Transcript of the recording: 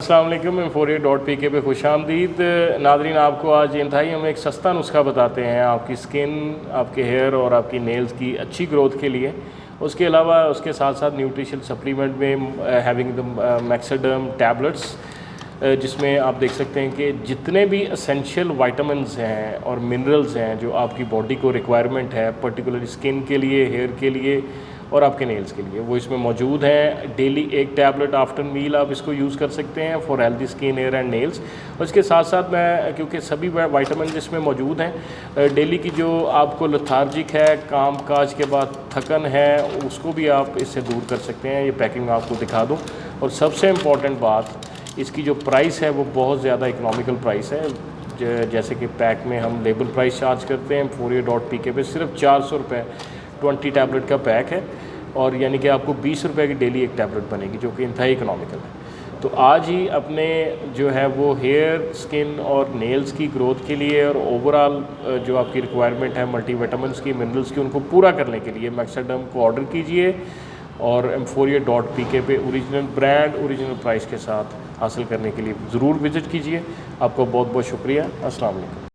अस्सलाम वालेकुम। Inforiate.pk पे खुश आमदीद। नादरीन, आपको आज इंतहाई हम एक सस्ता नुस्खा बताते हैं आपकी स्किन, आपके हेयर और आपकी नेल्स की अच्छी ग्रोथ के लिए। उसके अलावा उसके साथ साथ न्यूट्रिशन सप्लीमेंट में हैविंग द मैक्सोडर्म टैबलेट्स, जिसमें आप देख सकते हैं कि जितने भी एसेंशियल वाइटामिन्स हैं और मिनरल्स हैं जो आपकी बॉडी को रिक्वायरमेंट है, पर्टिकुलरली स्किन के लिए, हेयर के लिए और आपके नेल्स के लिए, वो इसमें मौजूद हैं। डेली एक टैबलेट आफ्टर मील आप इसको यूज़ कर सकते हैं for healthy skin, hair and nails. उसके साथ साथ मैं, क्योंकि सभी वाइटामिन इसमें मौजूद हैं, डेली की जो आपको लथार्जिक है, काम काज के बाद थकन है, उसको भी आप इससे दूर कर सकते हैं। ये पैकिंग आपको दिखा दूँ। और सबसे इम्पॉर्टेंट बात, इसकी जो प्राइस है वो बहुत ज़्यादा इकनॉमिकल प्राइस है। जैसे कि पैक में हम लेबल प्राइस चार्ज करते हैं Inforiate.pk पे सिर्फ 400 रुपये 20 टैबलेट का पैक है, और यानी कि आपको 20 रुपये की डेली एक टैबलेट बनेगी, जो कि इंतहाई इकनॉमिकल है। तो आज ही अपने जो है वो हेयर, स्किन और नेल्स की ग्रोथ के लिए और ओवरऑल जो आपकी रिक्वायरमेंट है मल्टीविटामिन्स की, मिनरल्स की, उनको पूरा करने के लिए मैक्सोडर्म को ऑर्डर कीजिए और Inforiate.pk पे ओरिजिनल ब्रांड, ओरिजिनल प्राइस के साथ हासिल करने के लिए ज़रूर विज़िट कीजिए। आपको बहुत बहुत शुक्रिया। अस्सलाम वालेकुम।